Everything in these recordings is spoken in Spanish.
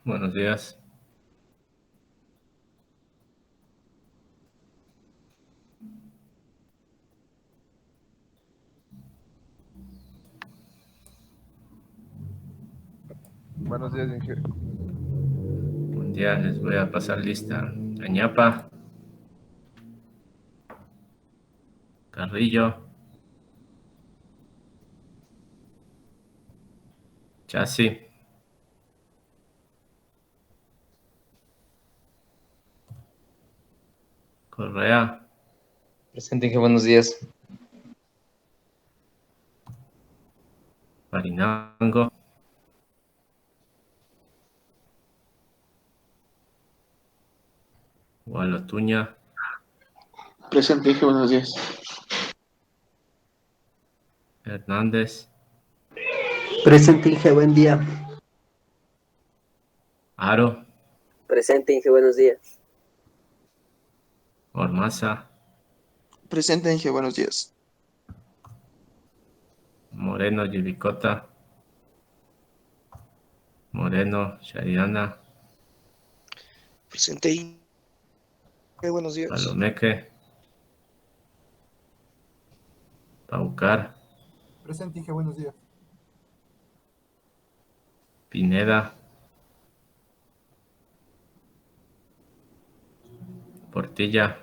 Buenos días. Buenos días, Inge. Buen día, les voy a pasar lista. Añapa, Carrillo, Chasi, Correa, Presente, Inge, buenos días. Marinango, Gualotuña, Presente, Inge, buenos días. Hernández, Presente, Inge, buen día. Aro, Presente, Inge, buenos días. Ormaza, Presente, Inge, buenos días. Moreno, Yubicota, Moreno, Shariana, Presente, Inge, buenos días. Palomeque, Paucar, Presente, Inge, buenos días. Pineda, Portilla,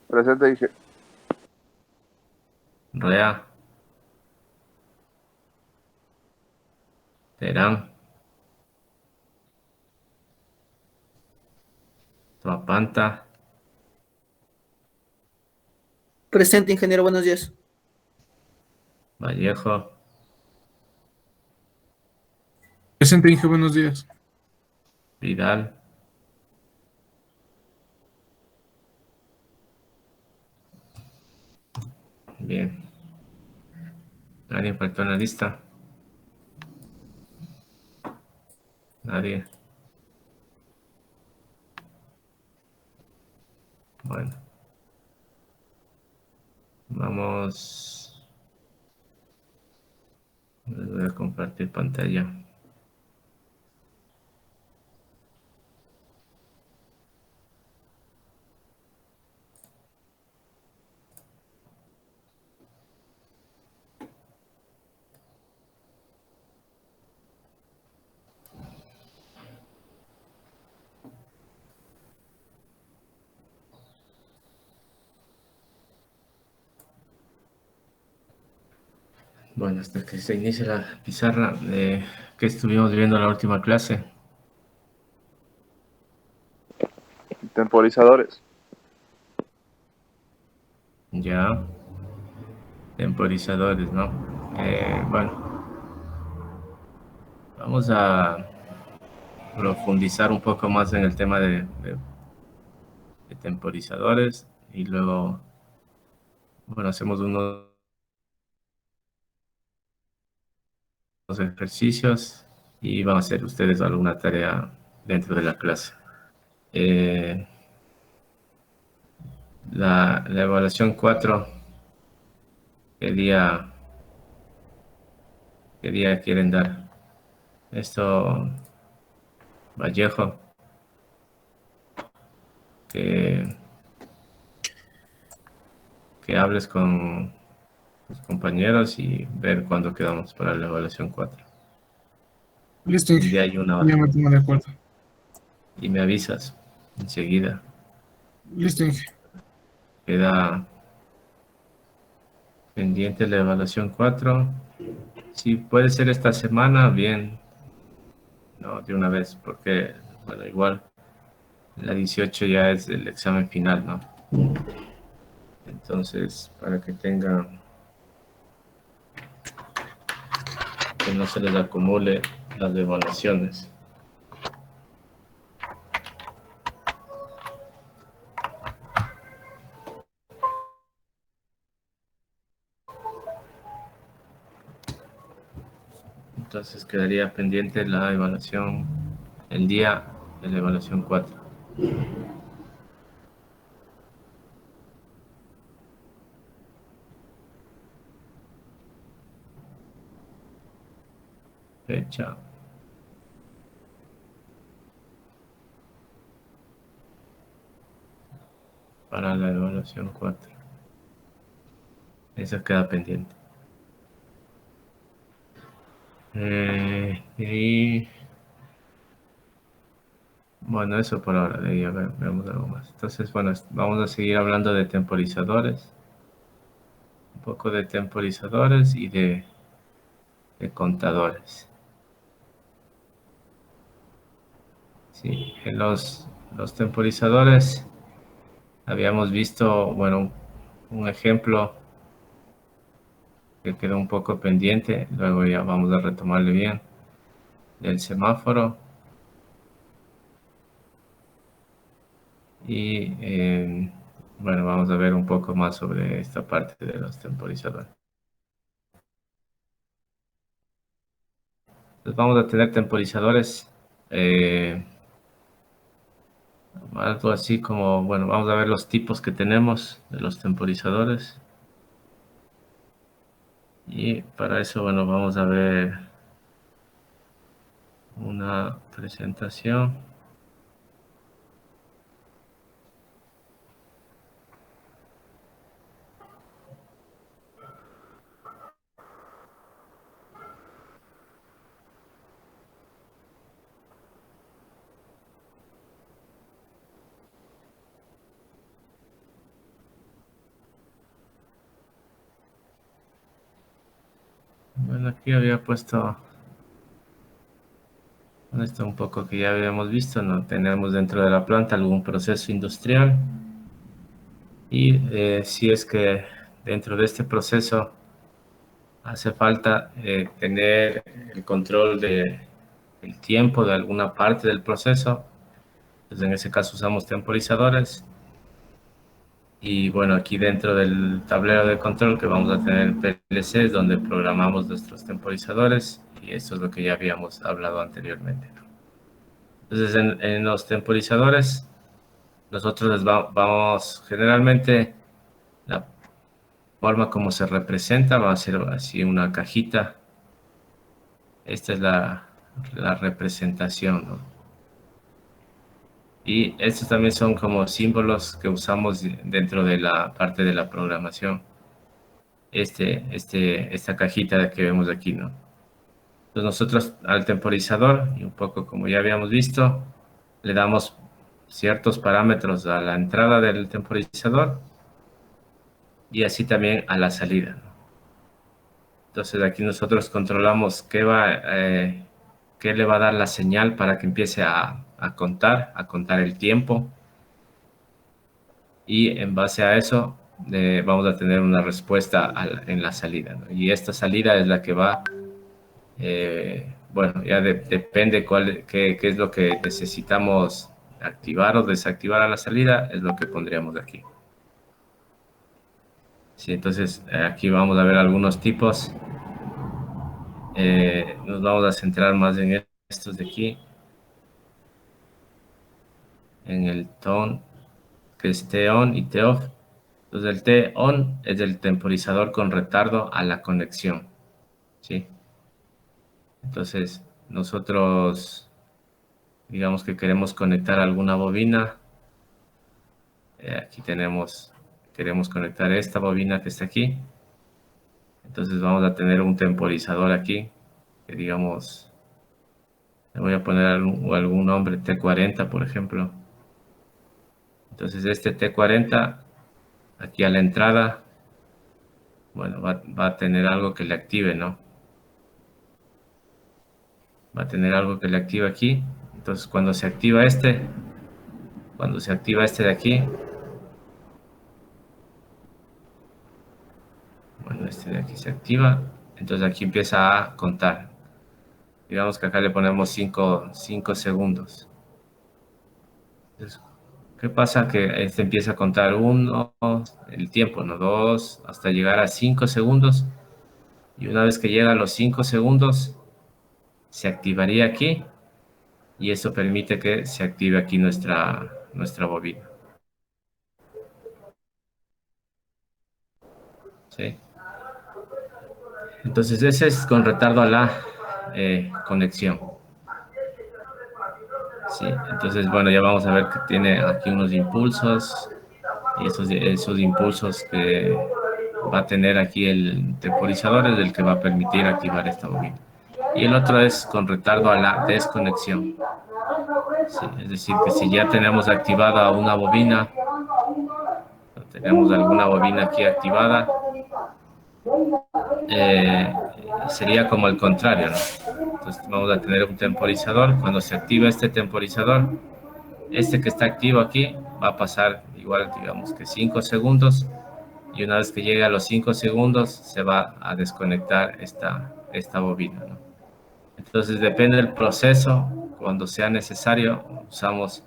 Presente, Inge. Rea, Terán, Tuapanta, Presente, ingeniero, buenos días. Vallejo, Presente, Inge, buenos días. Vidal, bien. ¿Alguien faltó en la lista? Nadie. Bueno. Vamos. Les voy a compartir pantalla. Bueno, hasta que se inicie la pizarra, ¿qué estuvimos viendo en la última clase? Temporizadores. Ya. Temporizadores, ¿no? Bueno, vamos a profundizar un poco más en el tema de temporizadores y luego, bueno, hacemos unos ejercicios y van a hacer ustedes alguna tarea dentro de la clase. La evaluación 4, ¿qué día quieren dar? Esto, Vallejo, que hables con tus compañeros y ver cuándo quedamos para la evaluación 4. Listo, El día Inge. hay una Ya hora. me pongo de acuerdo. Y me avisas enseguida. Listo, Inge. Queda pendiente la evaluación 4. Si puede ser esta semana, bien. No, de una vez, porque, bueno, igual la 18 ya es el examen final, ¿no? Entonces, para que tengan, que no se les acumule las evaluaciones. Entonces quedaría pendiente la evaluación, el día de la evaluación 4. Fecha para la evaluación 4. Eso queda pendiente. Y bueno, eso por ahora. De ahí a ver, veamos algo más. Entonces, bueno, vamos a seguir hablando de temporizadores. Un poco de temporizadores y de contadores. Sí, en los temporizadores habíamos visto, bueno, un ejemplo que quedó un poco pendiente, luego ya vamos a retomarle bien, del semáforo. Y bueno, vamos a ver un poco más sobre esta parte de los temporizadores. Entonces vamos a tener temporizadores, algo así como, bueno, vamos a ver los tipos que tenemos de los temporizadores. Y para eso, bueno, vamos a ver una presentación. Bueno, aquí había puesto esto un poco que ya habíamos visto, ¿no? Tenemos dentro de la planta algún proceso industrial y si es que dentro de este proceso hace falta tener el control del tiempo de alguna parte del proceso, pues en ese caso usamos temporizadores. Y bueno, aquí dentro del tablero de control que vamos a tener PLCs donde programamos nuestros temporizadores y esto es lo que ya habíamos hablado anteriormente. Entonces en los temporizadores nosotros les vamos generalmente la forma como se representa va a ser así una cajita. Esta es la representación, ¿no? Y estos también son como símbolos que usamos dentro de la parte de la programación. Esta cajita que vemos aquí, ¿no? Entonces nosotros al temporizador, y un poco como ya habíamos visto, le damos ciertos parámetros a la entrada del temporizador y así también a la salida, ¿no? Entonces aquí nosotros controlamos qué le va a dar la señal para que empiece a contar el tiempo. Y en base a eso vamos a tener una respuesta en la salida, ¿no? Y esta salida es la que va, bueno, ya depende qué es lo que necesitamos activar o desactivar a la salida, es lo que pondríamos aquí. Sí, entonces aquí vamos a ver algunos tipos. Nos vamos a centrar más en estos de aquí, en el TON, que es T-ON y T-OFF. Entonces el T-ON es el temporizador con retardo a la conexión, ¿sí? Entonces nosotros, digamos que queremos conectar alguna bobina. Aquí queremos conectar esta bobina que está aquí. Entonces vamos a tener un temporizador aquí, que digamos, le voy a poner algún nombre, T40 por ejemplo. Entonces este T40, aquí a la entrada, bueno, va a tener algo que le active, ¿no? Va a tener algo que le active aquí. Entonces cuando se activa este de aquí, bueno, este de aquí se activa, entonces aquí empieza a contar. Digamos que acá le ponemos 5 segundos. Entonces, ¿qué pasa? Que este empieza a contar 1, el tiempo, ¿no? 2, hasta llegar a 5 segundos. Y una vez que llega a los 5 segundos, se activaría aquí. Y eso permite que se active aquí nuestra bobina. ¿Sí? Entonces ese es con retardo a la conexión. Sí, entonces bueno, ya vamos a ver que tiene aquí unos impulsos. y esos impulsos que va a tener aquí el temporizador es el que va a permitir activar esta bobina. Y el otro es con retardo a la desconexión. Sí, es decir, que si ya tenemos activada una bobina, tenemos alguna bobina aquí activada, sería como el contrario, ¿no? Entonces vamos a tener un temporizador. Cuando se activa este temporizador, este que está activo aquí va a pasar igual, digamos que 5 segundos, y una vez que llegue a los 5 segundos se va a desconectar esta bobina, ¿no? Entonces depende del proceso. Cuando sea necesario usamos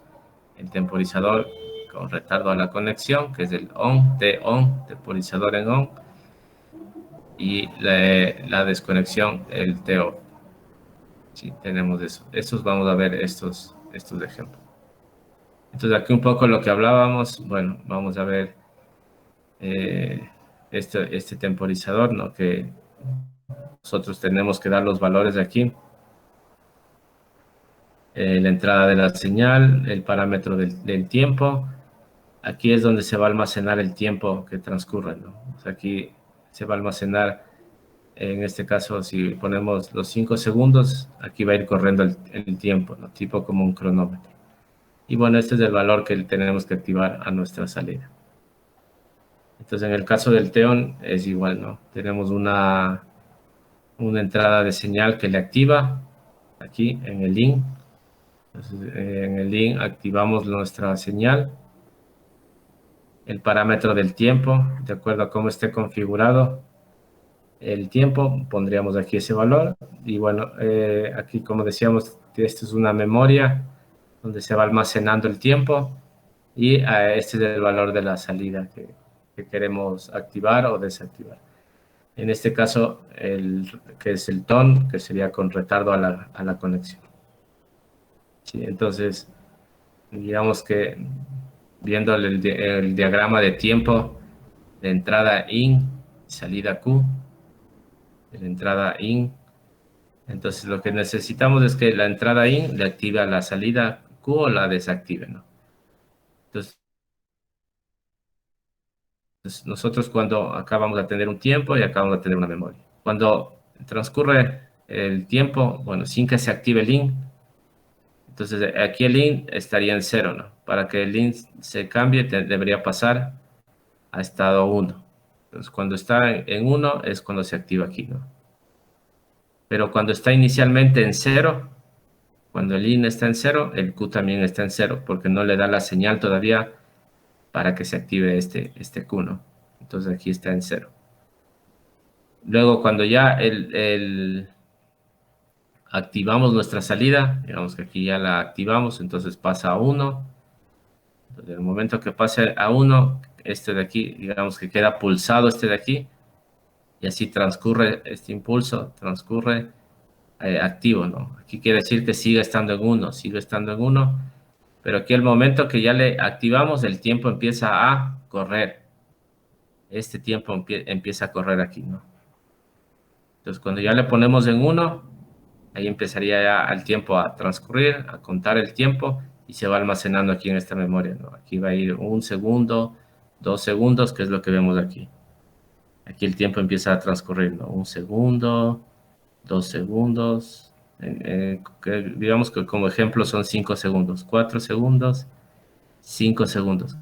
el temporizador con retardo a la conexión, que es el on, T-on, temporizador en on, y la desconexión, el T-off. Sí, tenemos eso. Estos vamos a ver estos ejemplos. Entonces aquí un poco lo que hablábamos, bueno, vamos a ver este temporizador, ¿no? Que nosotros tenemos que dar los valores de aquí. La entrada de la señal, el parámetro del tiempo. Aquí es donde se va a almacenar el tiempo que transcurre, ¿no? O sea, aquí se va a almacenar, en este caso, si ponemos los 5 segundos, aquí va a ir corriendo el tiempo, ¿no? Tipo como un cronómetro. Y bueno, este es el valor que tenemos que activar a nuestra salida. Entonces, en el caso del TEON es igual, ¿no? Tenemos una entrada de señal que le activa aquí en el IN. Entonces, en el IN activamos nuestra señal. El parámetro del tiempo, de acuerdo a cómo esté configurado el tiempo, pondríamos aquí ese valor. Y bueno, aquí como decíamos, esto es una memoria donde se va almacenando el tiempo, y este es el valor de la salida que queremos activar o desactivar. En este caso, que es el TON, que sería con retardo a la conexión. Sí, entonces, digamos que viendo el diagrama de tiempo de entrada IN, salida Q, de la entrada IN, entonces lo que necesitamos es que la entrada IN le active a la salida Q o la desactive, ¿no? Entonces, nosotros cuando acá vamos a tener un tiempo y acá vamos a tener una memoria. Cuando transcurre el tiempo, bueno, sin que se active el IN, entonces aquí el IN estaría en 0, ¿no? Para que el IN se cambie, debería pasar a estado 1. Entonces cuando está en 1 es cuando se activa aquí, ¿no? Pero cuando está inicialmente en 0, cuando el IN está en 0, el Q también está en 0, porque no le da la señal todavía para que se active este Q, ¿no? Entonces aquí está en 0. Luego, cuando ya activamos nuestra salida, digamos que aquí ya la activamos, entonces pasa a 1. Entonces, en el momento que pase a 1, este de aquí, digamos que queda pulsado este de aquí, y así transcurre este impulso, transcurre activo, ¿no? Aquí quiere decir que sigue estando en 1, sigue estando en 1, pero aquí el momento que ya le activamos, el tiempo empieza a correr. Este tiempo empieza a correr aquí, ¿no? Entonces, cuando ya le ponemos en 1, ahí empezaría ya el tiempo a transcurrir, a contar el tiempo, y se va almacenando aquí en esta memoria, ¿no? Aquí va a ir 1 segundo, 2 segundos, que es lo que vemos aquí. Aquí el tiempo empieza a transcurrir, ¿no? 1 segundo, 2 segundos, digamos que como ejemplo son 5 segundos, 4 segundos, 5 segundos.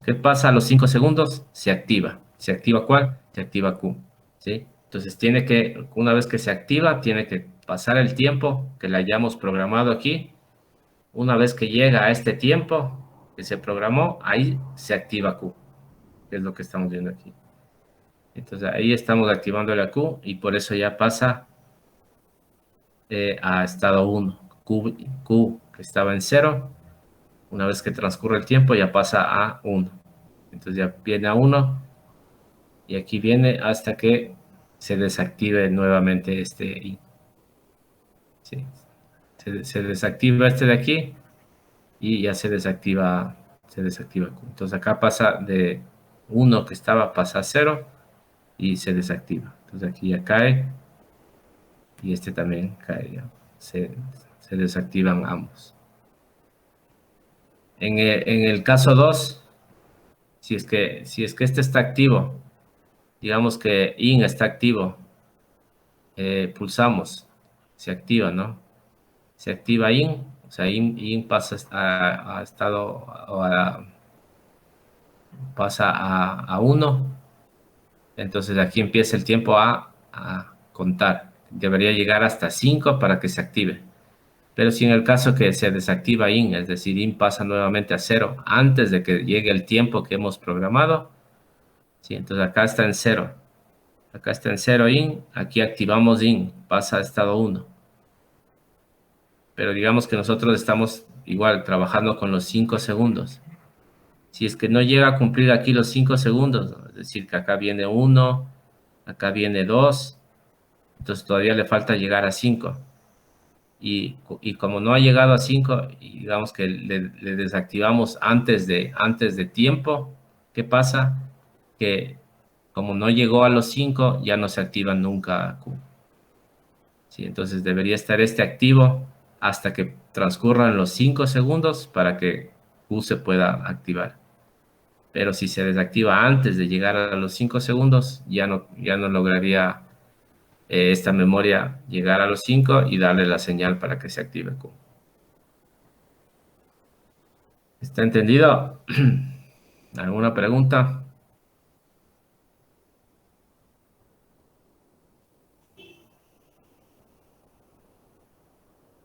¿Qué pasa a los 5 segundos? Se activa. ¿Se activa cuál? Se activa Q, ¿sí? Entonces una vez que se activa, tiene que pasar el tiempo que le hayamos programado aquí. Una vez que llega a este tiempo que se programó, ahí se activa Q, que es lo que estamos viendo aquí. Entonces ahí estamos activando la Q, y por eso ya pasa a estado 1. Q que estaba en 0, una vez que transcurre el tiempo ya pasa a 1. Entonces ya viene a 1, y aquí viene hasta que se desactive nuevamente este I. ¿Sí? Se desactiva este de aquí, y ya se desactiva Q. Entonces acá pasa de 1 que estaba, pasa a 0 y se desactiva. Entonces aquí ya cae, y este también cae, ya. Se desactivan ambos. En el caso 2, si es que este está activo, digamos que IN está activo, pulsamos, se activa, ¿no? Se activa IN, o sea, IN pasa a estado, pasa a 1, entonces aquí empieza el tiempo a contar. Debería llegar hasta 5 para que se active. Pero si en el caso que se desactiva IN, es decir, IN pasa nuevamente a 0 antes de que llegue el tiempo que hemos programado, ¿sí? Entonces acá está en 0. Acá está en 0 IN, aquí activamos IN, pasa a estado 1. Pero digamos que nosotros estamos igual trabajando con los 5 segundos. Si es que no llega a cumplir aquí los 5 segundos, es decir, que acá viene 1, acá viene 2, entonces todavía le falta llegar a 5. Y como no ha llegado a 5, y digamos que le desactivamos antes de tiempo, ¿qué pasa? Que como no llegó a los 5, ya no se activa nunca Q. ¿Sí? Entonces debería estar este activo hasta que transcurran los 5 segundos para que Q se pueda activar. Pero si se desactiva antes de llegar a los 5 segundos, ya no lograría esta memoria llegar a los 5 y darle la señal para que se active Q. ¿Está entendido? ¿Alguna pregunta?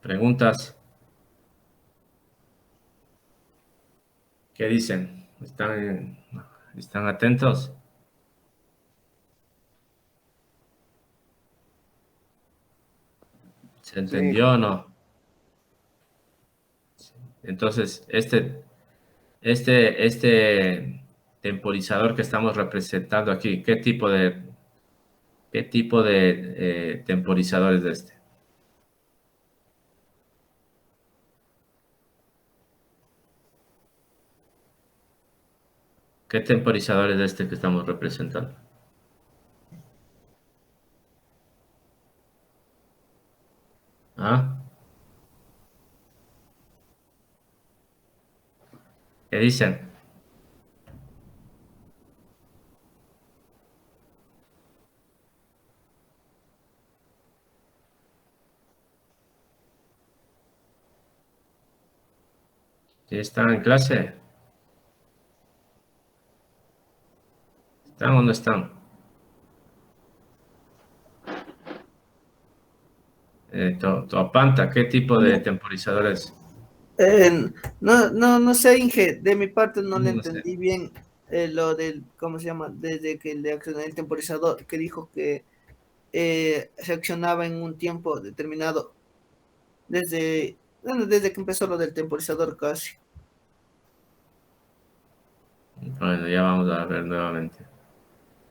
¿Preguntas? ¿Qué dicen? ¿Están atentos? ¿Se entendió o no? Entonces, este temporizador que estamos representando aquí, ¿qué tipo de temporizador es este? ¿Qué temporizador es este que estamos representando? ¿Ah? ¿Qué dicen? ¿Sí están en clase? ¿Están o no están? Toapanta, ¿qué tipo de temporizadores? No sé, Inge, de mi parte no le No sé. entendí bien lo del, ¿cómo se llama? Desde que le accioné el temporizador, que dijo que se accionaba en un tiempo determinado, desde que empezó lo del temporizador casi. Bueno, ya vamos a ver nuevamente.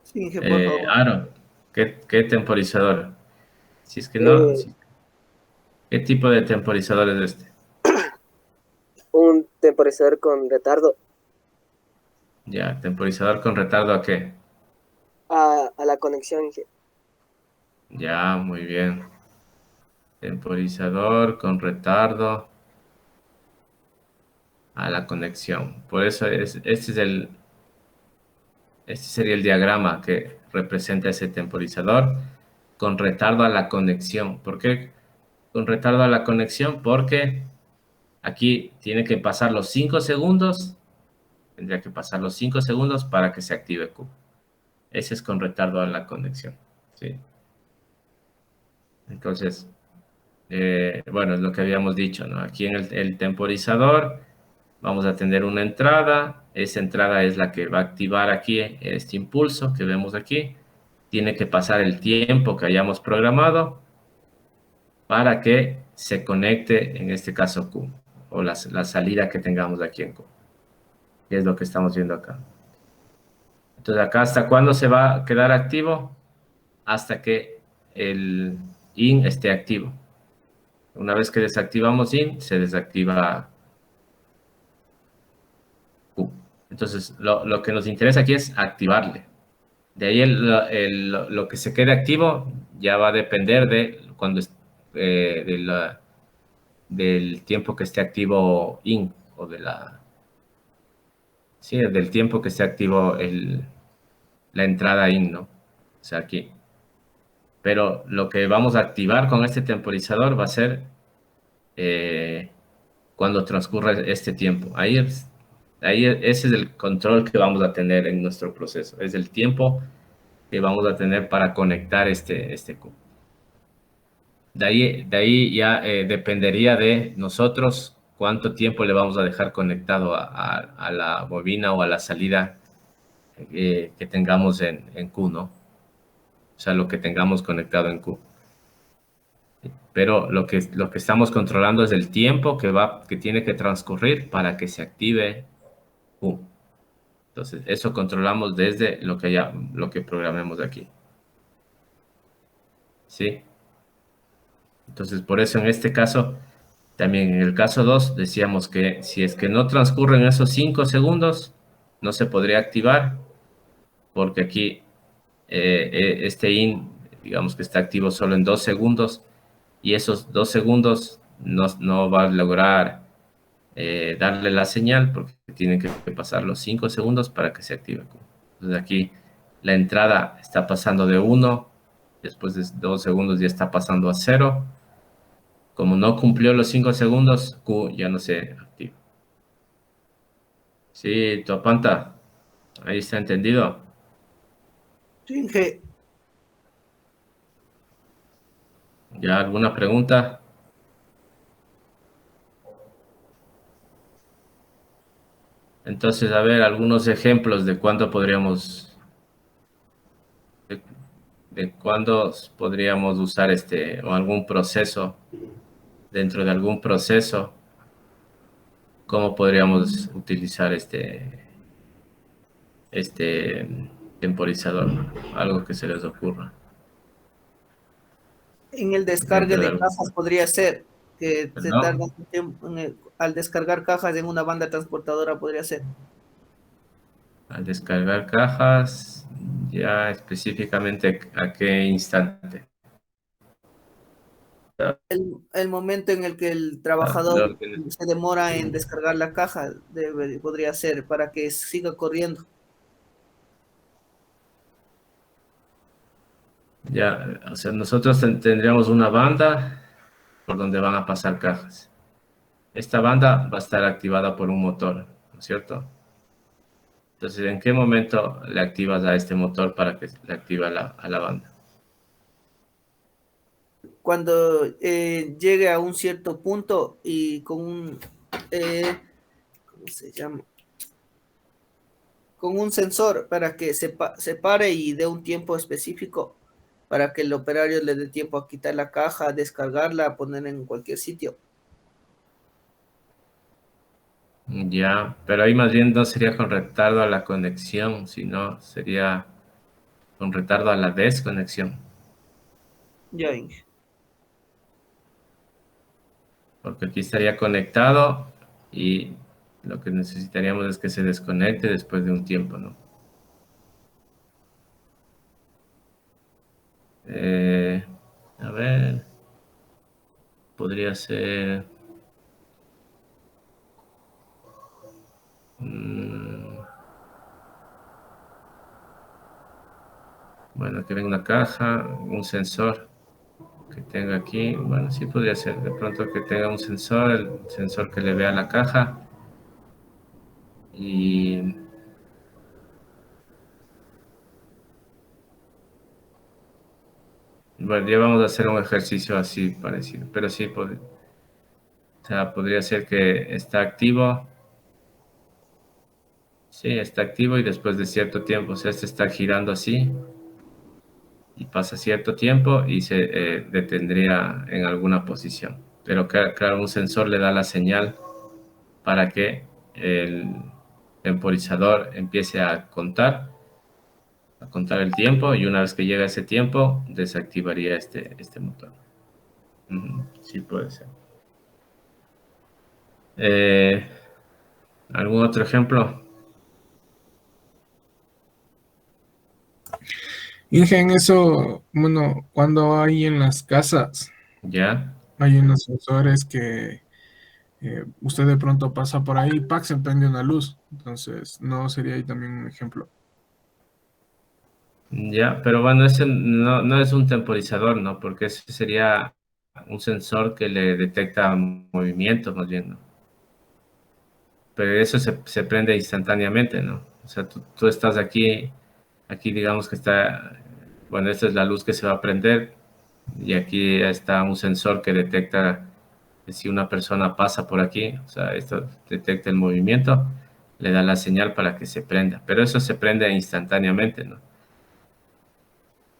Sí, Inge, por favor. Aro, ¿qué temporizador? Si es que no, Eh, ¿qué tipo de temporizador es este? un temporizador con retardo Ya, temporizador con retardo ¿a qué? a la conexión. Ya, muy bien. Temporizador con retardo a la conexión. Por eso este sería el diagrama que representa ese temporizador con retardo a la conexión. ¿Por qué con retardo a la conexión? Porque aquí tiene que pasar los 5 segundos, tendría que pasar los 5 segundos para que se active Q. Ese es con retardo a la conexión, ¿sí? Entonces, bueno, es lo que habíamos dicho, ¿no? Aquí en el temporizador vamos a tener una entrada. Esa entrada es la que va a activar aquí este impulso que vemos aquí. Tiene que pasar el tiempo que hayamos programado para que se conecte, en este caso Q, o la salida que tengamos aquí en Q. Y es lo que estamos viendo acá. Entonces acá, ¿hasta cuándo se va a quedar activo? Hasta que el IN esté activo. Una vez que desactivamos IN, se desactiva Q. Entonces, lo que nos interesa aquí es activarle. De ahí lo que se quede activo ya va a depender de cuando del tiempo que esté activo IN o Sí, del tiempo que se activó la entrada IN, ¿no? O sea, aquí. Pero lo que vamos a activar con este temporizador va a ser cuando transcurra este tiempo. Ese es el control que vamos a tener en nuestro proceso. Es el tiempo que vamos a tener para conectar este cubo. De ahí ya dependería de nosotros cuánto tiempo le vamos a dejar conectado a la bobina o a la salida que tengamos en Q, ¿no? O sea, lo que tengamos conectado en Q. Pero lo que estamos controlando es el tiempo que tiene que transcurrir para que se active Q. Entonces, eso controlamos desde lo que programemos aquí. ¿Sí? Entonces, por eso en este caso, también en el caso 2, decíamos que si es que no transcurren esos 5 segundos, no se podría activar, porque aquí este IN, digamos que está activo solo en 2 segundos, y esos 2 segundos no va a lograr darle la señal, porque tienen que pasar los 5 segundos para que se active. Entonces aquí la entrada está pasando de 1, después de 2 segundos ya está pasando a 0. Como no cumplió los 5 segundos, Q ya no se activa. Sí, Topanta, ahí está entendido. Sí, Inge. ¿Ya alguna pregunta? Entonces, a ver, algunos ejemplos de cuándo podríamos, de cuándo podríamos usar o algún proceso, dentro de algún proceso, cómo podríamos utilizar este temporizador, algo que se les ocurra. En el descargue Dentro de de algún, cajas podría ser que se tarda ¿no? un tiempo al descargar cajas en una banda transportadora podría ser. Al descargar cajas, ya específicamente a qué instante. El momento en el que el Ah, trabajador se demora en descargar la caja podría ser para que siga corriendo. Ya, o sea, nosotros tendríamos una banda por donde van a pasar cajas. Esta banda va a estar activada por un motor, ¿no es cierto? Entonces, ¿en qué momento le activas a este motor para que le active a la banda? Cuando llegue a un cierto punto y con un, ¿cómo se llama? Con un sensor para que se pare y dé un tiempo específico para que el operario le dé tiempo a quitar la caja, descargarla, poner en cualquier sitio. Ya, pero ahí más bien no sería con retardo a la conexión, sino sería con retardo a la desconexión. Ya, Inge. Porque aquí estaría conectado y lo que necesitaríamos es que se desconecte después de un tiempo, ¿no? A ver, podría ser... bueno, que venga una caja, un sensor que tenga aquí. Bueno, sí podría ser. De pronto que tenga un sensor, el sensor que le vea la caja. Y bueno, ya vamos a hacer un ejercicio así parecido. Pero sí, o sea, podría ser que está activo. Sí, está activo y después de cierto tiempo, o sea, este está girando así y pasa cierto tiempo y se detendría en alguna posición. Pero claro, un sensor le da la señal para que el temporizador empiece a contar el tiempo y una vez que llega ese tiempo, desactivaría este motor. Sí, puede ser. ¿Algún otro ejemplo? Inge, en eso, bueno, cuando hay en las casas, ¿Ya? hay unos sensores que usted de pronto pasa por ahí, ¡pac! Se prende una luz. Entonces, no sería ahí también un ejemplo. Ya, pero bueno, ese no es un temporizador, ¿no? Porque ese sería un sensor que le detecta movimientos, más bien, ¿no? Pero eso se prende instantáneamente, ¿no? O sea, tú estás aquí digamos que está, bueno, esta es la luz que se va a prender y aquí está un sensor que detecta que si una persona pasa por aquí, o sea, esto detecta el movimiento, le da la señal para que se prenda, pero eso se prende instantáneamente, ¿no?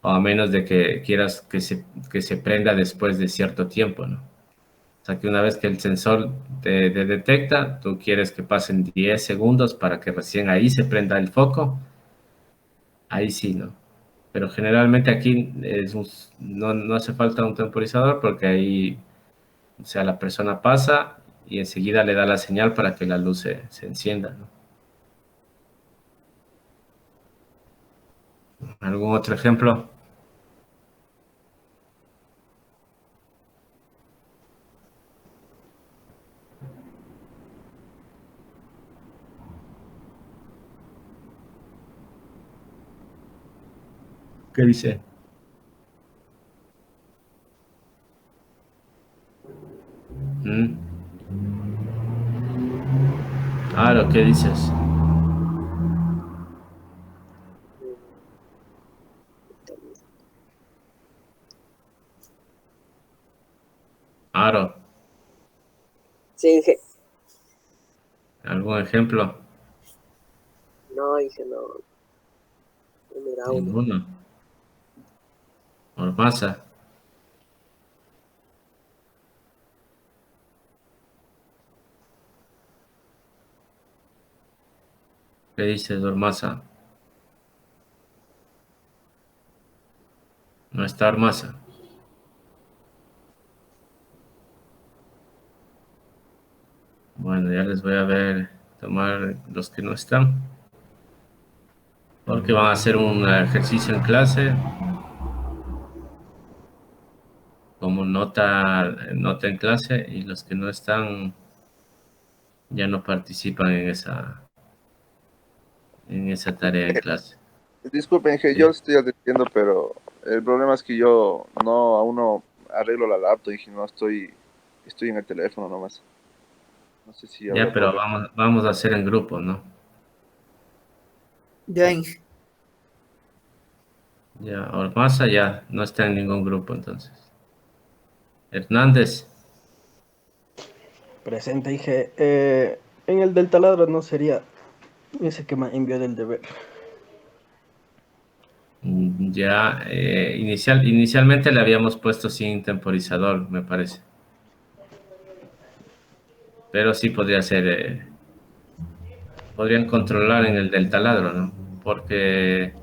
O a menos de que quieras que se prenda después de cierto tiempo, ¿no? O sea, que una vez que el sensor te detecta, tú quieres que pasen 10 segundos para que recién ahí se prenda el foco, ahí sí, ¿no? Pero generalmente aquí no hace falta un temporizador porque ahí, o sea, la persona pasa y enseguida le da la señal para que la luz se encienda, ¿no? ¿Algún otro ejemplo? ¿Qué dice? ¿Mm? Claro, ¿qué dices? Aro, Sí, Inge. ¿algún ejemplo? No, Inge, no. No me da uno. Ninguno. Ormaza, ¿qué dices, Ormaza? No está Ormaza. Bueno, ya les voy a ver, tomar los que no están, porque van a hacer un ejercicio en clase como nota en clase y los que no están ya no participan en esa tarea en clase. Disculpen, Inge, yo Sí. estoy atendiendo, pero el problema es que yo aún no arreglo la laptop, Inge, estoy en el teléfono nomás. No sé si habrá Ya, pero problema. vamos a hacer en grupo, ¿no? Ya, Inge. Ya, Ormaza ya no está en ningún grupo entonces. Hernández, Presente, dije. En el del taladro no sería ese que me envió del deber. ya inicialmente le habíamos puesto sin temporizador, me parece. Pero sí podría ser, podrían controlar en el del taladro, ¿no? Porque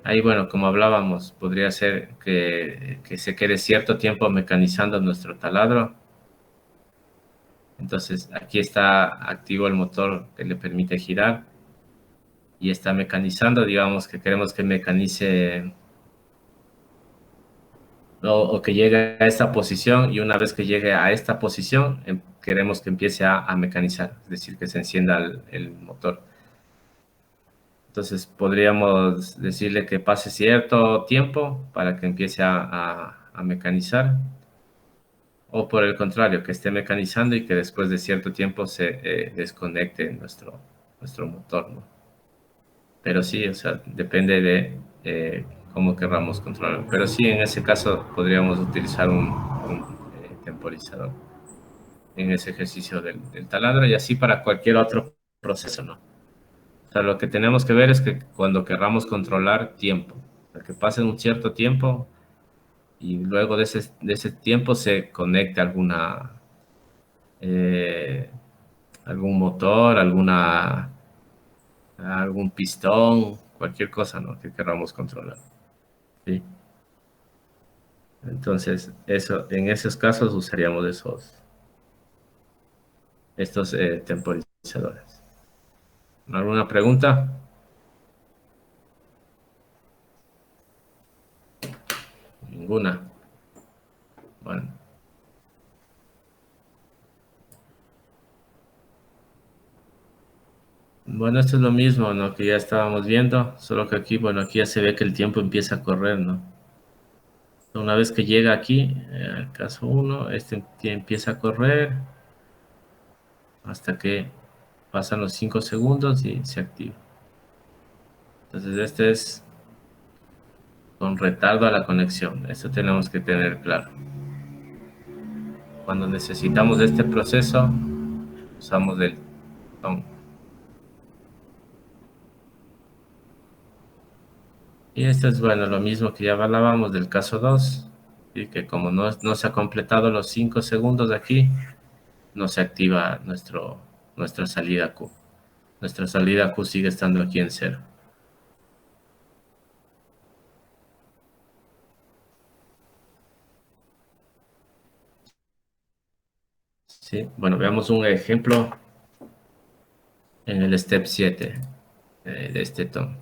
ahí, bueno, como hablábamos, podría ser que se quede cierto tiempo mecanizando nuestro taladro. Entonces, aquí está activo el motor que le permite girar y está mecanizando, digamos que queremos que mecanice o que llegue a esta posición y una vez que llegue a esta posición, queremos que empiece a mecanizar, es decir, que se encienda el motor. Entonces podríamos decirle que pase cierto tiempo para que empiece a mecanizar o por el contrario, que esté mecanizando y que después de cierto tiempo se desconecte nuestro motor, ¿no? Pero sí, o sea, depende de cómo querramos controlarlo. Pero sí, en ese caso podríamos utilizar un temporizador en ese ejercicio del taladro y así para cualquier otro proceso, ¿no? O sea, lo que tenemos que ver es que cuando querramos controlar tiempo, o sea, que pase un cierto tiempo y luego de ese tiempo se conecte eh, algún motor, algún pistón, cualquier cosa, ¿no? Que queramos controlar. ¿Sí? Entonces, en esos casos usaríamos estos temporizadores. ¿Alguna pregunta? Ninguna. Bueno, Bueno, esto es lo mismo, ¿no? Que ya estábamos viendo, solo que aquí, bueno, aquí ya se ve que el tiempo empieza a correr, ¿no? Una vez que llega aquí, caso 1, empieza a correr hasta que pasan los 5 segundos y se activa. Entonces este es con retardo a la conexión. Esto tenemos que tener claro. Cuando necesitamos este proceso, usamos el TON. Y esto es, bueno, lo mismo que ya hablábamos del caso 2, y que como no se ha completado los 5 segundos de aquí, no se activa nuestra salida Q. Nuestra salida Q sigue estando aquí en 0. Sí, bueno, veamos un ejemplo en el step 7 de este TON.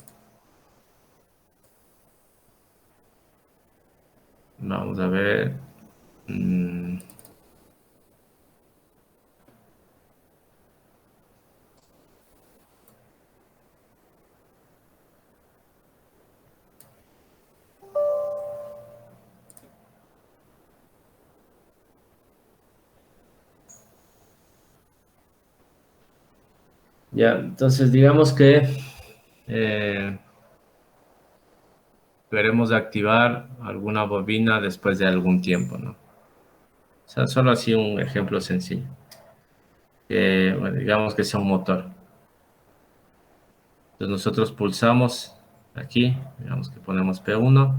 Vamos a ver. Ya, entonces digamos que queremos activar alguna bobina después de algún tiempo, ¿no? O sea, solo así un ejemplo sencillo. Bueno, digamos que sea un motor. Entonces nosotros pulsamos aquí, digamos que ponemos P1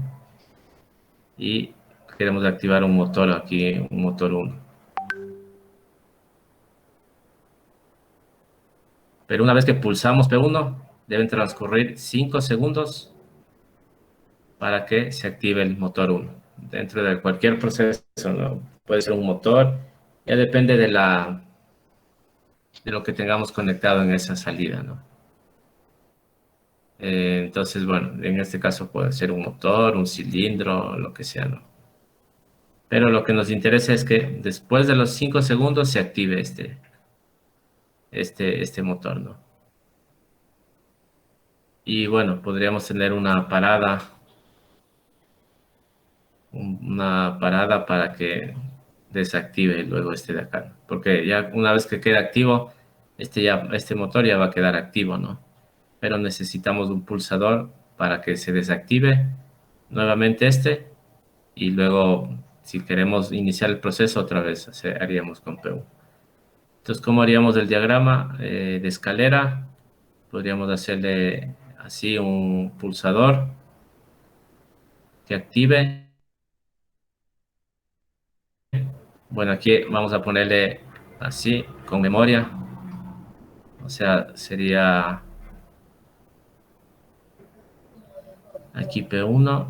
y queremos activar un motor aquí, un motor 1. Pero una vez que pulsamos P1, deben transcurrir 5 segundos para que se active el motor 1. Dentro de cualquier proceso, ¿no? Puede ser un motor, ya depende de lo que tengamos conectado en esa salida, ¿no? Entonces, bueno, en este caso puede ser un motor, un cilindro, lo que sea, ¿no? Pero lo que nos interesa es que después de los 5 segundos se active este motor, ¿no? Y bueno, podríamos tener una parada para que desactive luego este de acá, porque ya una vez que quede activo, este motor ya va a quedar activo, ¿no? Pero necesitamos un pulsador para que se desactive nuevamente y luego si queremos iniciar el proceso otra vez haríamos con P1. Entonces, ¿cómo haríamos el diagrama de escalera? Podríamos hacerle así un pulsador que active. Bueno, aquí vamos a ponerle así, con memoria. O sea, sería aquí P1.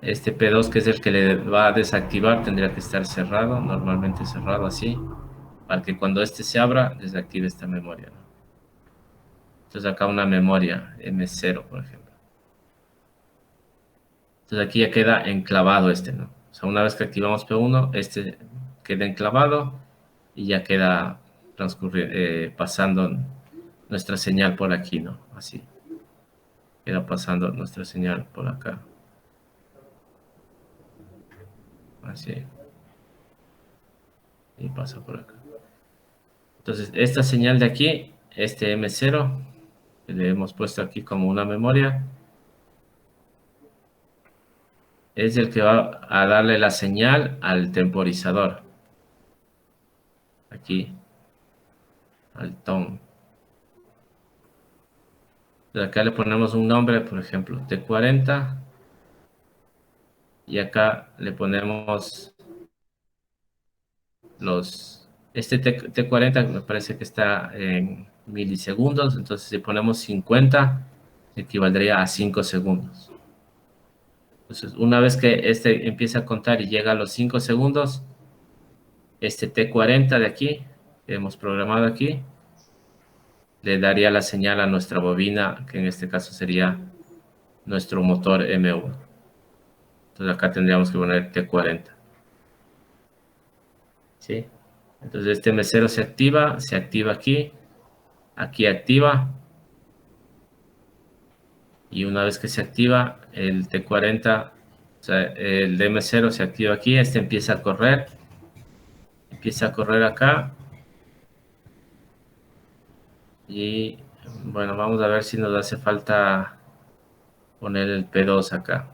Este P2, que es el que le va a desactivar, tendría que estar cerrado, normalmente cerrado así, para que cuando este se abra, desactive esta memoria, ¿no? Entonces acá una memoria M0, por ejemplo. Entonces aquí ya queda enclavado ¿no? O sea, una vez que activamos P1, este queda enclavado y ya queda pasando nuestra señal por aquí, ¿no? Así. Queda pasando nuestra señal por acá. Así. Y pasa por acá. Entonces, esta señal de aquí, este M0, que le hemos puesto aquí como una memoria, es el que va a darle la señal al temporizador. Aquí. Al TON. Entonces acá le ponemos un nombre, por ejemplo, T40. Y acá le ponemos este T40 me parece que está en milisegundos, entonces si ponemos 50 equivaldría a 5 segundos. Entonces una vez que este empieza a contar y llega a los 5 segundos, este T40 de aquí, que hemos programado aquí, le daría la señal a nuestra bobina, que en este caso sería nuestro motor M1. Entonces acá tendríamos que poner T40. ¿Sí? Entonces este M0 se activa aquí aquí activa. Y una vez que se activa el T40, o sea, el DM0 se activa aquí, este empieza a correr acá. Y bueno, vamos a ver si nos hace falta poner el P2 acá.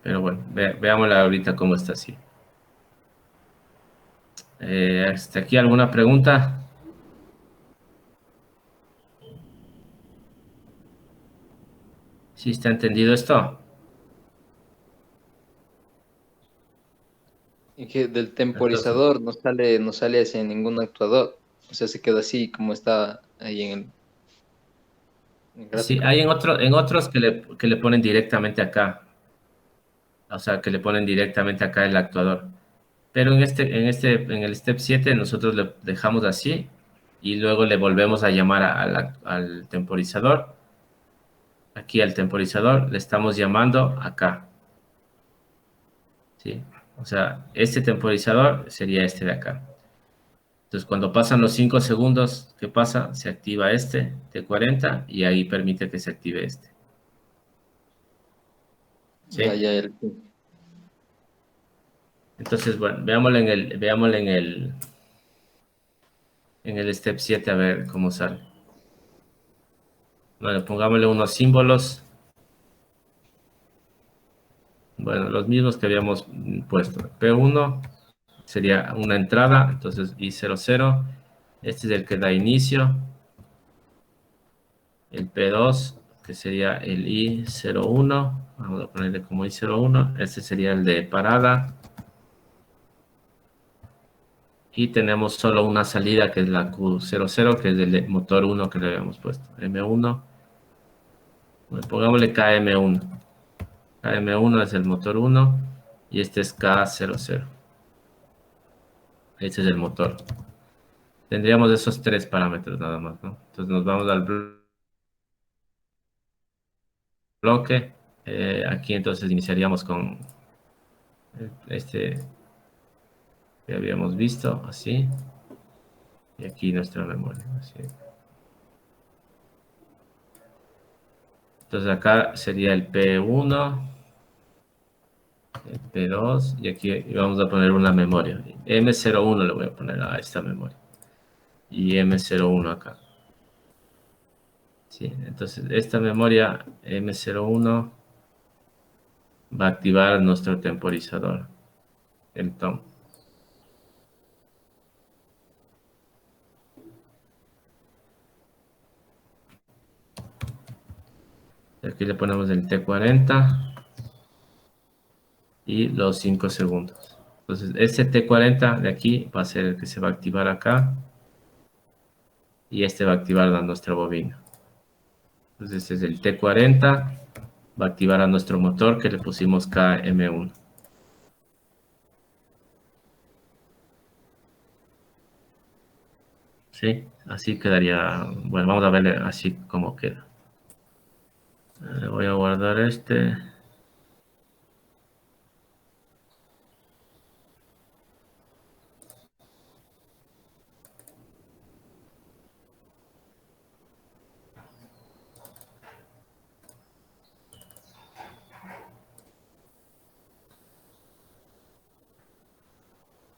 Pero bueno, veámosla ahorita cómo está así. ¿Hasta aquí alguna pregunta? ¿Sí está entendido esto? Y que del Entonces, temporizador no sale hacia ningún actuador. O sea, se queda así como está ahí en el sí, gráfico. hay en otros que le ponen directamente acá. O sea, que le ponen directamente acá el actuador. Pero en el step 7 nosotros le dejamos así y luego le volvemos a llamar al temporizador. Aquí al temporizador le estamos llamando acá. ¿Sí? O sea, este temporizador sería este de acá. Entonces, cuando pasan los 5 segundos, ¿qué pasa? Se activa este T40 y ahí permite que se active este. Ah, ¿Sí? ya, Entonces, bueno, veámoslo en el step 7 a ver cómo sale. Bueno, pongámosle unos símbolos. Bueno, los mismos que habíamos puesto. P1 sería una entrada, entonces I00. Este es el que da inicio. El P2, que sería el I01. Vamos a ponerle como I01. Este sería el de parada. Y tenemos solo una salida, que es la Q00, que es del motor 1 que le habíamos puesto. M1. Bueno, pongámosle KM1. KM1 es el motor 1 y este es K00. Este es el motor. Tendríamos esos tres parámetros nada más, ¿no? Entonces nos vamos al bloque. Aquí entonces iniciaríamos con este que habíamos visto, así. Y aquí nuestra memoria, así. Entonces acá sería el P1, el P2, y aquí vamos a poner una memoria. M01 le voy a poner a esta memoria. Y M01 acá. Sí, entonces esta memoria M01 va a activar nuestro temporizador, el TOM. Aquí le ponemos el T40 y los 5 segundos. Entonces, este T40 de aquí va a ser el que se va a activar acá y este va a activar a nuestra bobina. Entonces, este es el T40, va a activar a nuestro motor que le pusimos KM1. ¿Sí? Así quedaría. Bueno, vamos a ver así como queda. Voy a guardar este.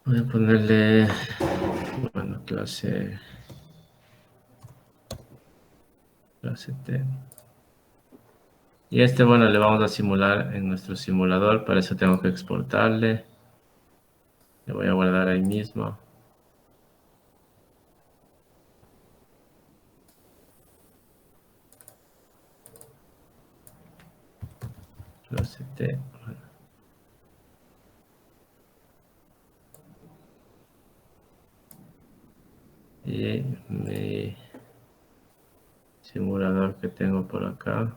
Voy a ponerle, bueno, clase T. Y este, bueno, le vamos a simular en nuestro simulador. Para eso tengo que exportarle. Le voy a guardar ahí mismo. Clase T. Bueno. Y mi simulador que tengo por acá.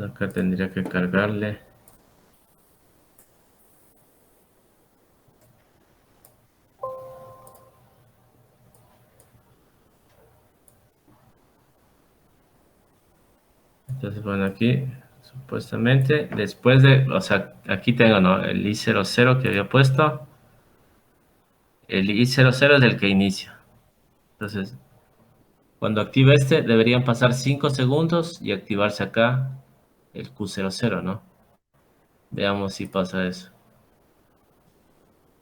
Acá tendría que cargarle. Entonces, bueno, aquí supuestamente, después de, o sea, aquí tengo, ¿no? El I00 que había puesto. El I00 es el que inicia. Entonces, cuando active este, deberían pasar 5 segundos y activarse acá el Q00, ¿no? Veamos si pasa eso.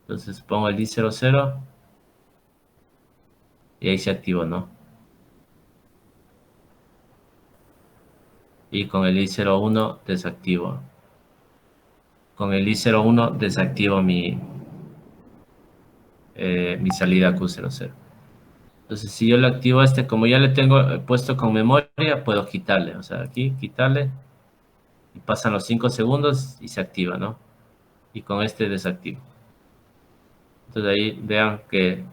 Entonces pongo el I00 y ahí se activó, ¿no? Y con el I01 desactivo. Con el I01 desactivo mi salida Q00. Entonces, si yo le activo este, como ya le tengo puesto con memoria, puedo quitarle. O sea, aquí quitarle. Y pasan los 5 segundos y se activa, ¿no? Y con este desactivo. Entonces ahí vean que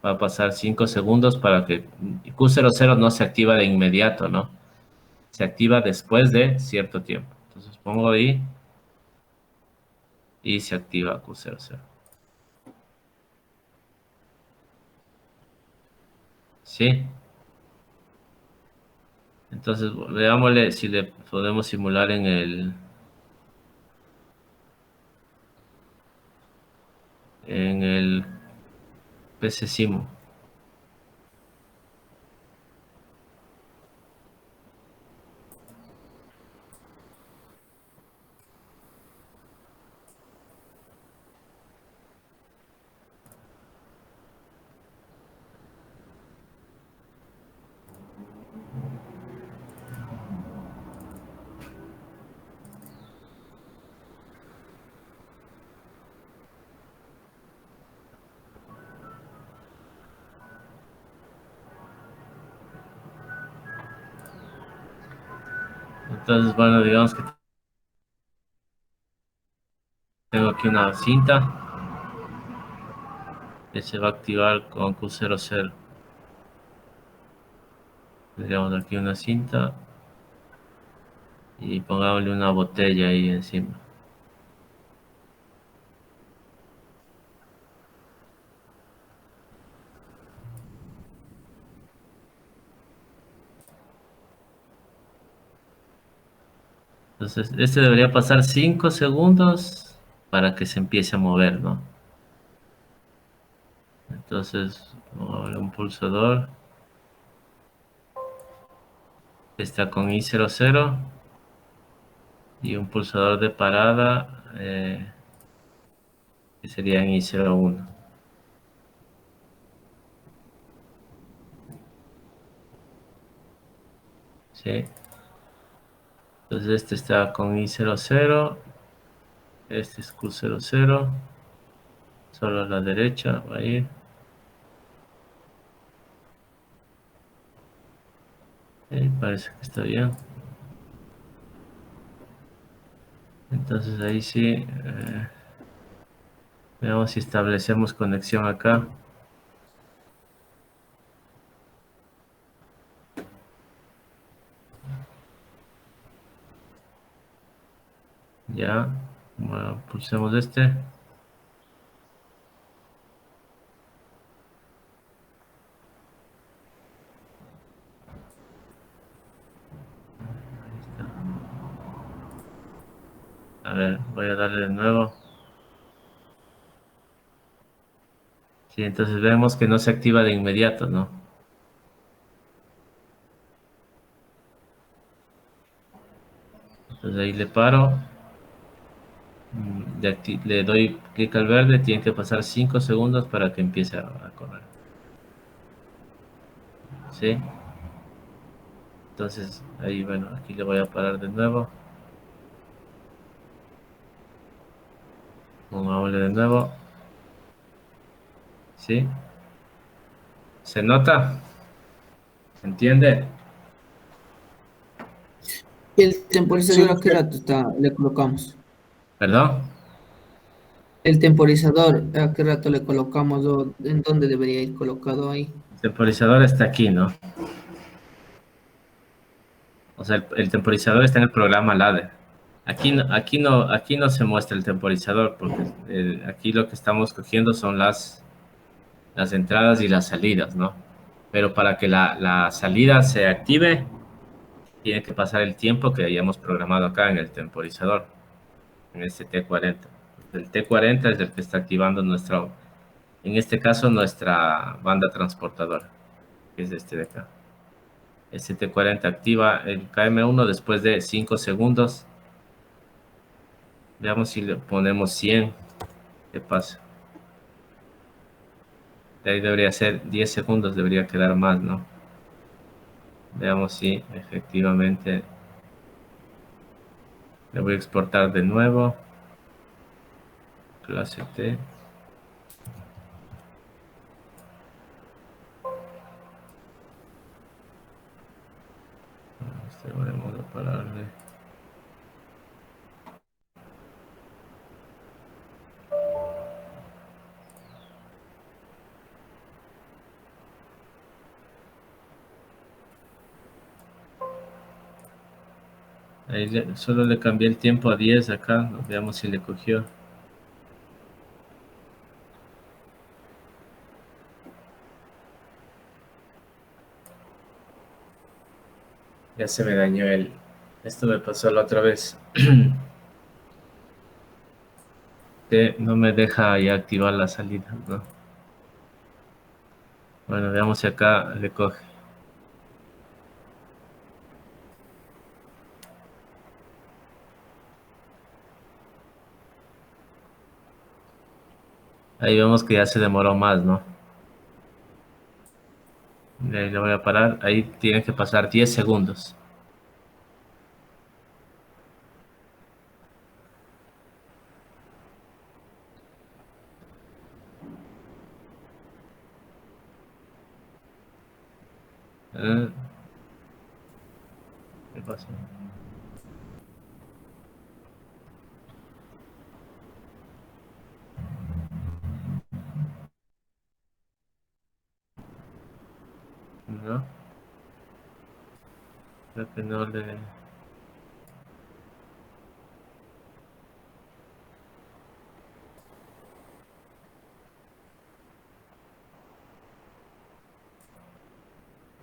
va a pasar 5 segundos para que Q00 no se activa de inmediato, ¿no? Se activa después de cierto tiempo. Entonces pongo ahí y se activa Q00. ¿Sí? Entonces veámosle si le podemos simular en el PC Simu. Entonces, bueno, digamos que tengo aquí una cinta que se va a activar con Q00. Tendríamos aquí una cinta y pongámosle una botella ahí encima. Entonces, este debería pasar 5 segundos para que se empiece a mover, ¿no? Entonces, un pulsador. Está con I00 y un pulsador de parada que sería en I01. ¿Sí? Entonces este está con I00, este es Q00, solo a la derecha va a ir. Parece que está bien. Entonces ahí sí, veamos si establecemos conexión acá. Ya, bueno, pulsemos este. Ahí está. A ver, voy a darle de nuevo. Sí, entonces vemos que no se activa de inmediato, ¿no? Entonces ahí le paro. Le doy clic al verde, tiene que pasar 5 segundos para que empiece a correr. ¿Sí? Entonces, ahí, bueno, aquí le voy a parar de nuevo. Pongámosle de nuevo. ¿Sí? ¿Se nota? ¿Se entiende? ¿Y el temporizador Sí. a qué rato le colocamos? ¿Perdón? El temporizador, ¿a qué rato le colocamos o en dónde debería ir colocado ahí? El temporizador está aquí, ¿no? O sea, el temporizador está en el programa ladder. Aquí no se muestra el temporizador porque aquí lo que estamos cogiendo son las entradas y las salidas, ¿no? Pero para que la salida se active, tiene que pasar el tiempo que hayamos programado acá en el temporizador, en este T40. El T40 es el que está activando nuestra, en este caso, nuestra banda transportadora, que es este de acá. Este T40 activa el KM1 después de 5 segundos. Veamos si le ponemos 100. ¿Qué pasa? De ahí debería ser 10 segundos, debería quedar más, ¿no? Veamos si efectivamente le voy a exportar de nuevo. Clase T. Este volvemos a pararle. Ahí solo le cambié el tiempo a 10 acá. Veamos si le cogió. Ya se me dañó el... Esto me pasó la otra vez. Que no me deja ya activar la salida, ¿no? Bueno, veamos si acá le coge. Ahí vemos que ya se demoró más, ¿no? Y ahí le voy a parar. Ahí tiene que pasar 10 segundos. ¿Eh? ¿Qué pasó? ¿No? Creo que no le...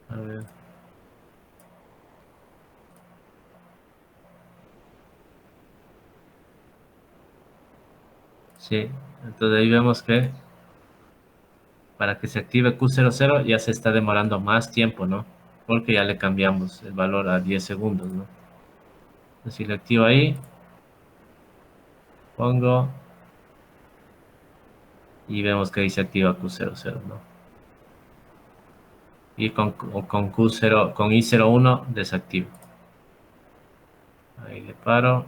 A ver. Sí, entonces ahí vemos que para que se active Q00 ya se está demorando más tiempo, ¿no? Porque ya le cambiamos el valor a 10 segundos, ¿no? Entonces si lo activo ahí, pongo y vemos que ahí se activa Q00, ¿no? Y con Q0, con I01 desactivo. Ahí le paro.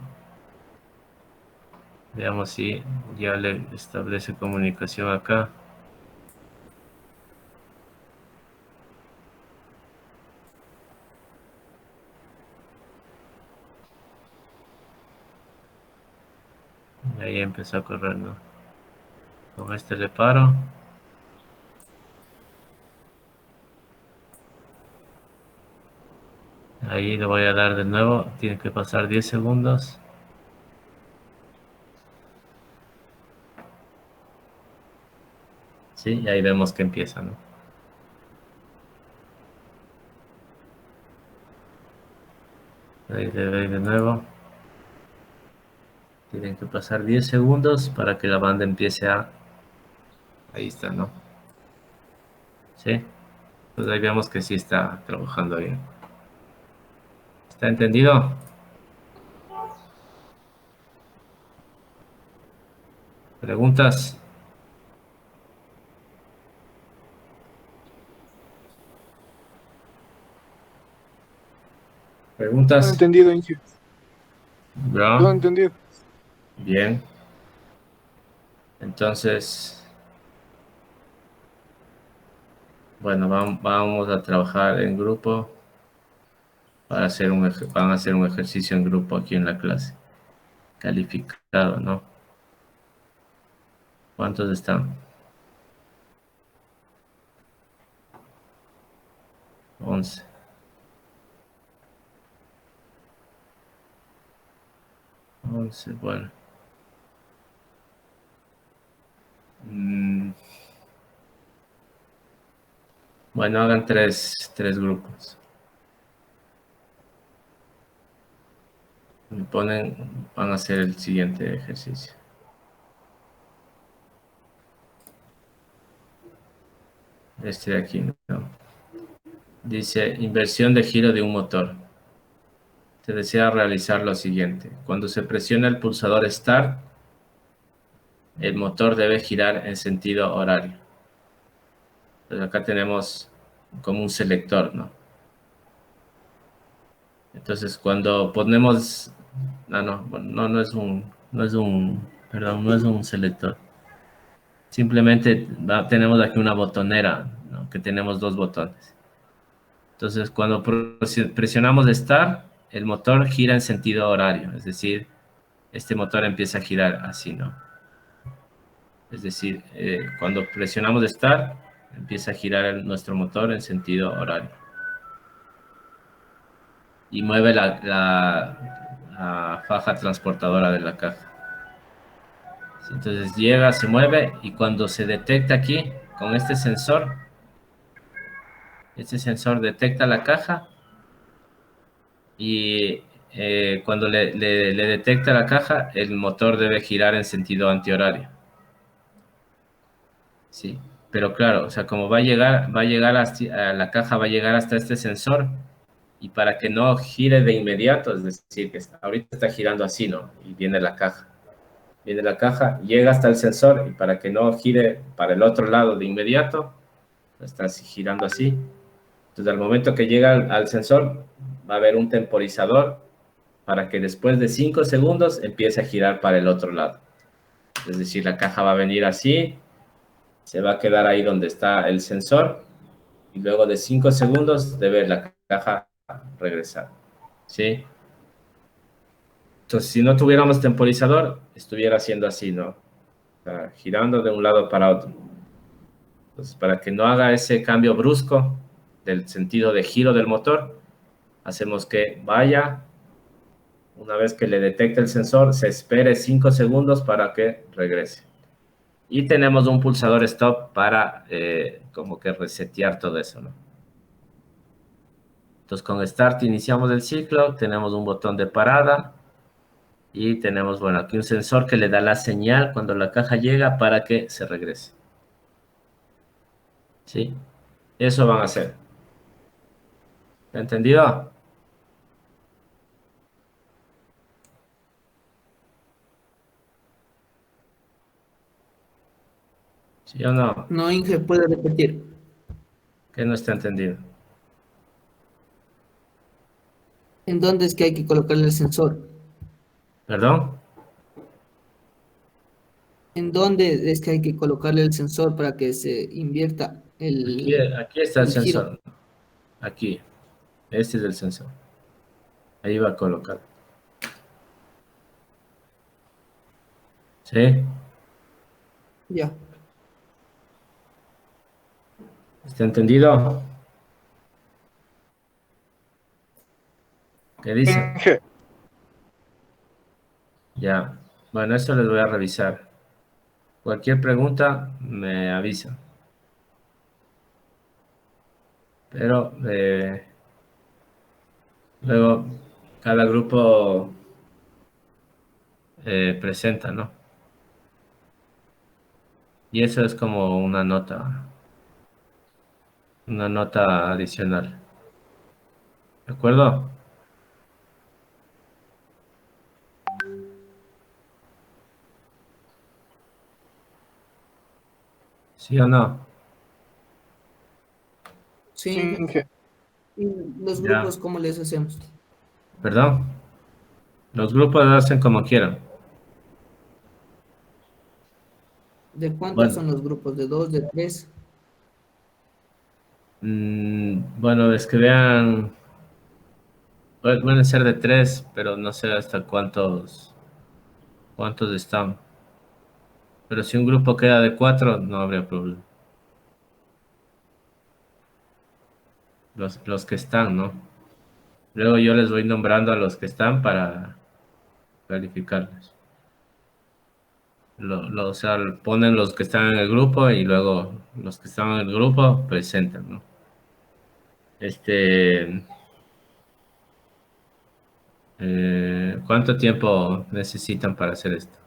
Veamos si ya le establece comunicación acá. Y ahí empezó a correr, ¿no? Con este le paro. Ahí le voy a dar de nuevo. Tiene que pasar 10 segundos. Sí, y ahí vemos que empieza, ¿no? Ahí le doy de nuevo. Tienen que pasar 10 segundos para que la banda empiece a... Ahí está, ¿no? Sí. Pues ahí vemos que sí está trabajando bien. ¿Está entendido? ¿Preguntas? Todo ¿Preguntas? entendido, Inge. Todo ¿Ya? entendido. Bien. Entonces, bueno, vamos a trabajar en grupo para hacer van a hacer un ejercicio en grupo aquí en la clase. Calificado, ¿no? ¿Cuántos están? 11. 11, bueno. Mm, bueno, hagan tres grupos. van a hacer el siguiente ejercicio. Este de aquí, ¿no? Dice, inversión de giro de un motor. Se desea realizar lo siguiente. Cuando se presiona el pulsador Start, el motor debe girar en sentido horario. Entonces acá tenemos como un selector, ¿no? Entonces cuando ponemos... no es un selector. Simplemente tenemos aquí una botonera, ¿no? Que tenemos 2 botones. Entonces cuando presionamos Start, el motor gira en sentido horario. Es decir, este motor empieza a girar así, ¿no? Es decir, cuando presionamos Start, empieza a girar nuestro motor en sentido horario. Y mueve la faja transportadora de la caja. Entonces llega, se mueve y cuando se detecta aquí, con este sensor detecta la caja y cuando le detecta la caja, el motor debe girar en sentido antihorario. Sí, pero claro, o sea, como va a llegar la caja va a llegar hasta este sensor y para que no gire de inmediato, es decir, que ahorita está girando así, ¿no? Y viene la caja. Viene la caja, llega hasta el sensor y para que no gire para el otro lado de inmediato, está girando así. Entonces, al momento que llega al sensor, va a haber un temporizador para que después de 5 segundos empiece a girar para el otro lado. Es decir, la caja va a venir así, se va a quedar ahí donde está el sensor y luego de 5 segundos debe la caja regresar. ¿Sí? Entonces, si no tuviéramos temporizador, estuviera haciendo así, ¿no? O sea, girando de un lado para otro. Entonces, para que no haga ese cambio brusco del sentido de giro del motor, hacemos que vaya, una vez que le detecte el sensor, se espere 5 segundos para que regrese. Y tenemos un pulsador stop para como que resetear todo eso, ¿no? Entonces, con Start iniciamos el ciclo, tenemos un botón de parada y tenemos, bueno, aquí un sensor que le da la señal cuando la caja llega para que se regrese. ¿Sí? Eso van a hacer. ¿Entendido? ¿Sí o no? No, Inge, puede repetir. Que no está entendido. ¿En dónde es que hay que colocarle el sensor? ¿Perdón? ¿En dónde es que hay que colocarle el sensor para que se invierta Aquí está el el giro? sensor. Aquí. Este es el sensor. Ahí va a colocar. ¿Sí? Ya. ¿Está entendido? ¿Qué dice? Inge, Ya. Bueno, eso les voy a revisar. Cualquier pregunta me avisa. Pero luego cada grupo presenta, ¿no? Y eso es como una nota adicional. ¿De acuerdo? ¿Sí o no? Sí, Inge, ¿y los Ya. grupos cómo les hacemos? ¿Perdón? Los grupos hacen como quieran. ¿De cuántos Bueno, son los grupos? ¿De 2, de 3? bueno, es que vean, pueden ser de 3, pero no sé hasta cuántos están. Pero si un grupo queda de 4, no habría problema. Los que están, ¿no? Luego yo les voy nombrando a los que están para verificarles. O sea, ponen los que están en el grupo y luego los que están en el grupo presentan, ¿no? ¿Cuánto tiempo necesitan para hacer esto?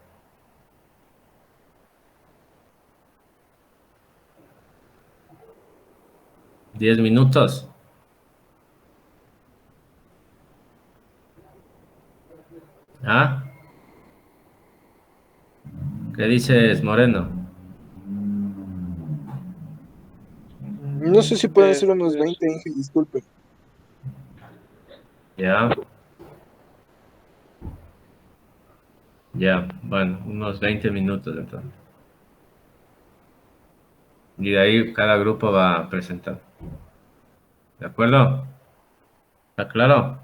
¿10 minutos? ¿Ah? ¿Qué dices, Moreno? No sé si pueden ser unos 20, Inge, disculpe. Ya, ya, bueno, unos 20 minutos entonces. Y de ahí cada grupo va a presentar. ¿De acuerdo? ¿Está claro?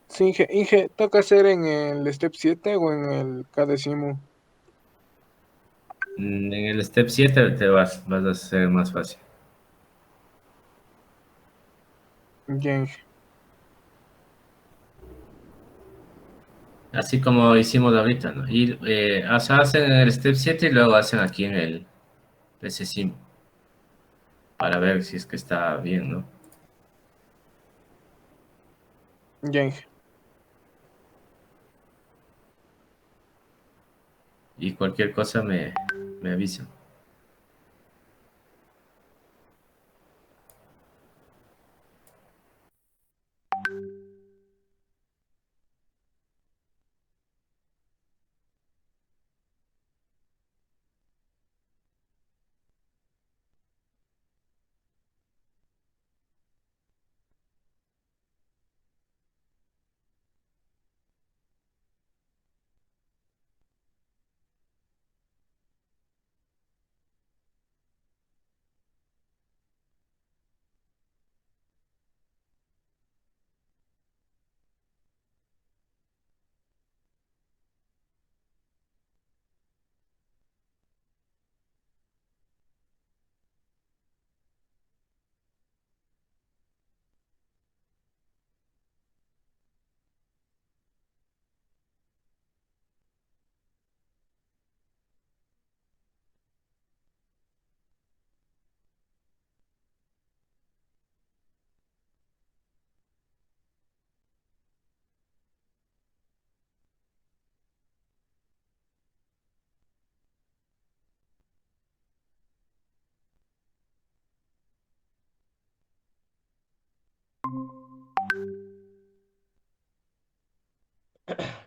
Sí, Inge, ¿toca hacer en el step 7 o en el K-décimo? En el step 7 te vas a hacer más fácil. Ya, Inge. Así como hicimos ahorita, ¿no? Y o sea, hacen en el step 7 y luego hacen aquí en el PCSIM para ver si es que está bien, ¿no? Ya, Inge. Y cualquier cosa me avisan.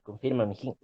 Confirma, mijín.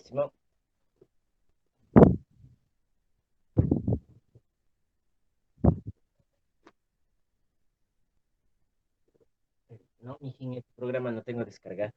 Simón. No, mijín, este programa no tengo descargado.